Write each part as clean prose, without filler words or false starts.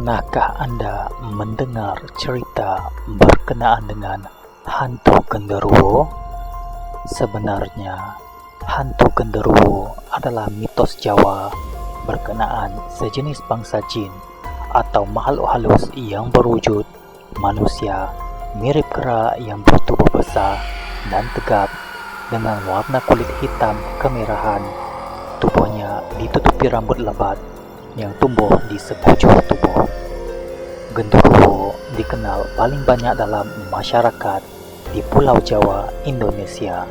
Pernahkah Anda mendengar cerita berkenaan dengan hantu genderuwo? Sebenarnya, hantu genderuwo adalah mitos Jawa berkenaan sejenis bangsa jin atau makhluk halus yang berwujud manusia mirip kera yang bertubuh besar dan tegap dengan warna kulit hitam kemerahan. Tubuhnya ditutupi rambut lebat yang tumbuh di sekujur tubuh. Genderuwo dikenal paling banyak dalam masyarakat di Pulau Jawa, Indonesia.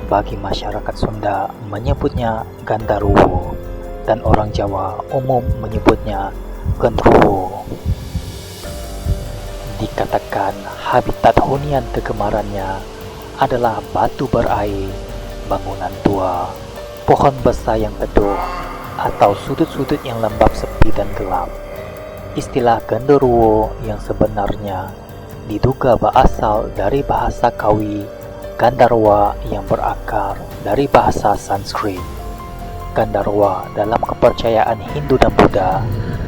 Bagi masyarakat Sunda menyebutnya Gandaruwo dan orang Jawa umum menyebutnya genderuwo. Dikatakan habitat hunian kegemarannya adalah batu berair, bangunan tua, pohon besar yang teduh, atau sudut-sudut yang lembab, sepi dan gelap. Istilah genderuwo yang sebenarnya diduga berasal dari bahasa Kawi Gandharwa yang berakar dari bahasa Sanskrit. Gandharwa dalam kepercayaan Hindu dan Buddha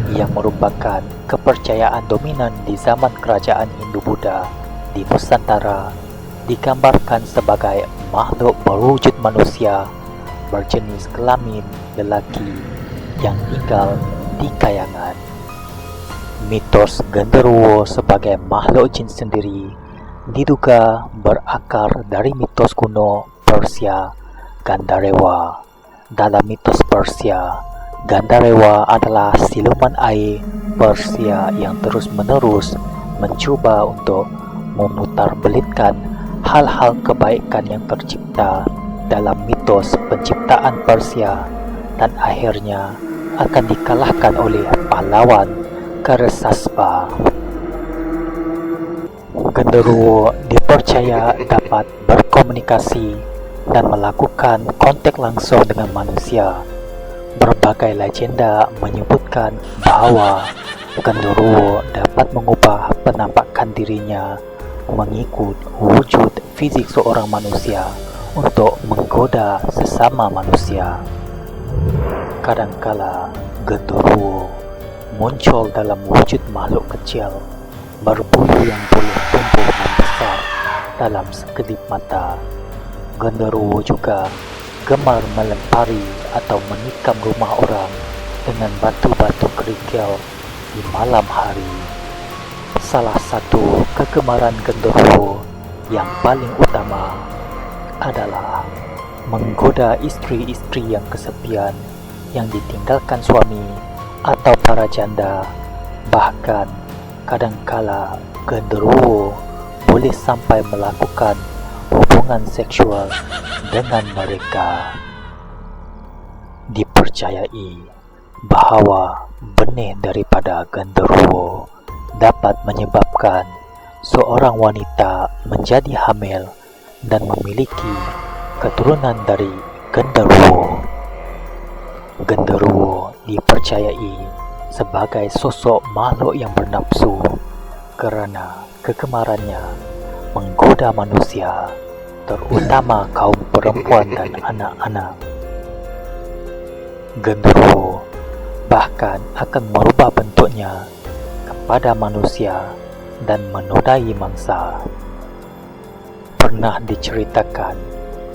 yang merupakan kepercayaan dominan di zaman kerajaan Hindu-Buddha di Nusantara digambarkan sebagai makhluk berwujud manusia berjenis kelamin lelaki yang tinggal di kayangan. Mitos genderuwo sebagai makhluk jin sendiri diduga berakar dari mitos kuno Persia Gandharewa. Dalam mitos Persia, Gandharewa adalah siluman air Persia yang terus-menerus mencoba untuk memutarbelitkan hal-hal kebaikan yang tercipta dalam mitos penciptaan Persia dan akhirnya akan dikalahkan oleh pahlawan Karesaspa. Genderuwo dipercaya dapat berkomunikasi dan melakukan kontak langsung dengan manusia. Berbagai legenda menyebutkan bahwa genderuwo dapat mengubah penampakan dirinya mengikut wujud fisik seorang manusia untuk menggoda sesama manusia. Kadangkala genderuwo muncul dalam wujud makhluk kecil berbulu yang boleh tumbuh membesar dalam sekelip mata. Genderuwo juga gemar melempari atau menikam rumah orang dengan batu-batu kerikil di malam hari. Salah satu kegemaran genderuwo yang paling utama adalah menggoda istri-istri yang kesepian yang ditinggalkan suami atau para janda. Bahkan kadangkala genderuwo boleh sampai melakukan hubungan seksual dengan mereka. Dipercayai bahwa benih daripada genderuwo dapat menyebabkan seorang wanita menjadi hamil dan memiliki keturunan dari genderuwo. Genderuwo dipercayai sebagai sosok makhluk yang bernafsu karena kegemarannya menggoda manusia, terutama kaum perempuan dan anak-anak. Genderuwo bahkan akan merubah bentuknya kepada manusia dan menodai mangsa. Pernah diceritakan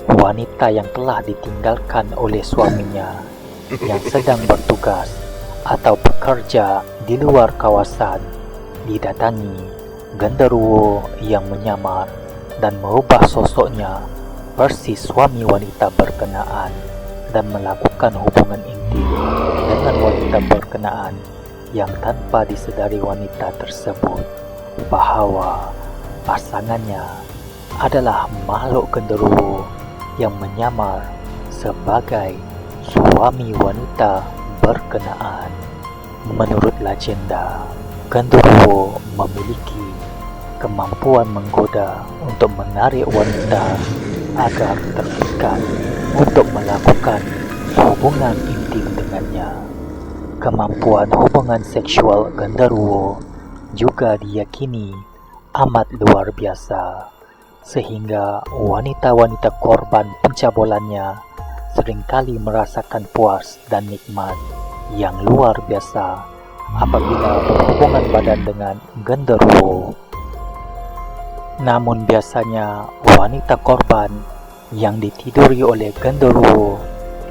wanita yang telah ditinggalkan oleh suaminya yang sedang bertugas atau bekerja di luar kawasan didatangi genderuwo yang menyamar dan merubah sosoknya persis suami wanita berkenaan dan melakukan hubungan intim dengan wanita berkenaan yang tanpa disedari wanita tersebut bahwa pasangannya adalah makhluk genderuwo yang menyamar sebagai suami wanita berkenaan. Menurut legenda, genderuwo memiliki kemampuan menggoda untuk menarik wanita agar terikat untuk melakukan hubungan intim dengannya. Kemampuan hubungan seksual genderuwo juga diyakini amat luar biasa, sehingga wanita-wanita korban pencabulannya seringkali merasakan puas dan nikmat yang luar biasa apabila berhubungan badan dengan genderuwo. Namun biasanya wanita korban yang ditiduri oleh genderuwo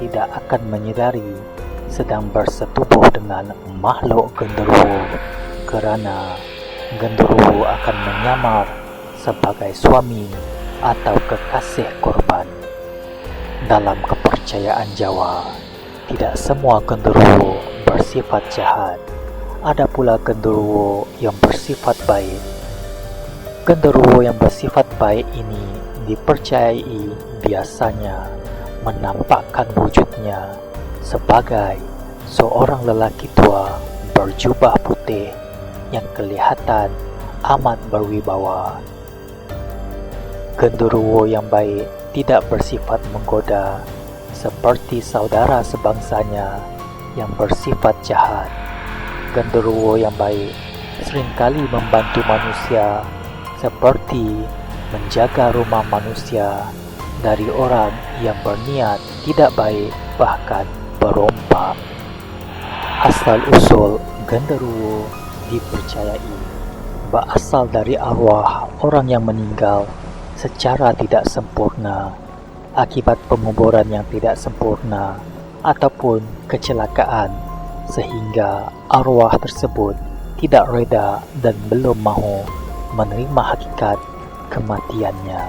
tidak akan menyadari sedang bersetubuh dengan makhluk genderuwo karena genderuwo akan menyamar sebagai suami atau kekasih korban. Dalam kepercayaan Jawa, tidak semua genderuwo bersifat jahat. Ada pula genderuwo yang bersifat baik. Genderuwo yang bersifat baik ini dipercayai biasanya menampakkan wujudnya sebagai seorang lelaki tua berjubah putih yang kelihatan amat berwibawa. Genderuwo yang baik tidak bersifat menggoda seperti saudara sebangsanya yang bersifat jahat. Genderuwo yang baik seringkali membantu manusia seperti menjaga rumah manusia dari orang yang berniat tidak baik, bahkan berompak. Asal-usul genderuwo dipercayai berasal dari arwah orang yang meninggal secara tidak sempurna akibat penguburan yang tidak sempurna ataupun kecelakaan, sehingga arwah tersebut tidak reda dan belum mahu menerima hakikat kematiannya.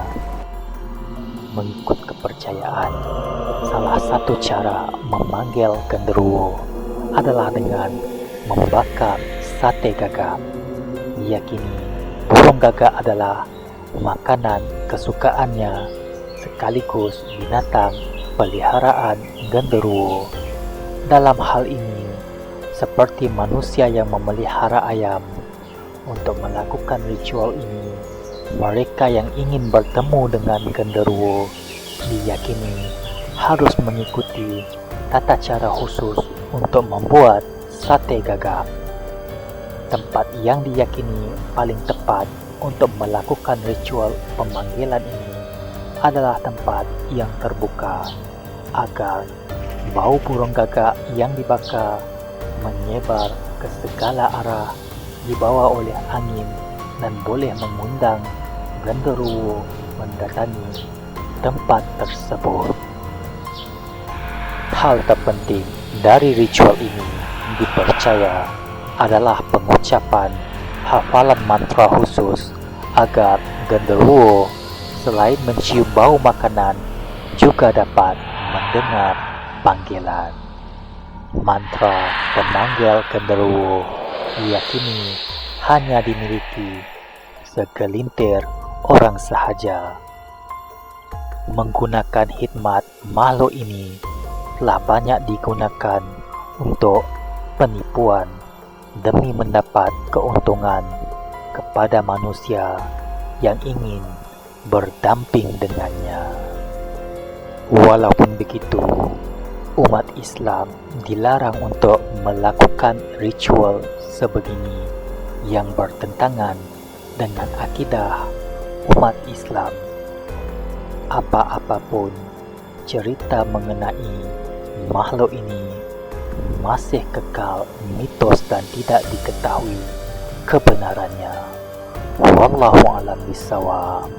Mengikut kepercayaan, salah satu cara memanggil genderuwo adalah dengan membakar sate gagak. Diyakini burung gagak adalah makanan kesukaannya sekaligus binatang peliharaan genderuwo. Dalam hal ini, seperti manusia yang memelihara ayam, untuk melakukan ritual ini, mereka yang ingin bertemu dengan genderuwo diyakini harus mengikuti tata cara khusus untuk membuat sate gagak. Tempat yang diyakini paling tepat untuk melakukan ritual pemanggilan ini adalah tempat yang terbuka agar bau burung gagak yang dibakar menyebar ke segala arah dibawa oleh angin dan boleh mengundang genderuwo mendatangi tempat tersebut. Hal terpenting dari ritual ini dipercaya adalah pengucapan hafalan mantra khusus agar genderuwo selain mencium bau makanan juga dapat mendengar panggilan. Mantra pemanggil genderuwo diyakini hanya dimiliki segelintir orang sahaja. Menggunakan hikmat makhluk ini telah banyak digunakan untuk penipuan demi mendapat keuntungan kepada manusia yang ingin berdamping dengannya. Walaupun begitu, umat Islam dilarang untuk melakukan ritual sebegini yang bertentangan dengan akidah umat Islam. Apa-apapun cerita mengenai makhluk ini masih kekal mitos dan tidak diketahui kebenarannya. Wallahu a'lam bishawab.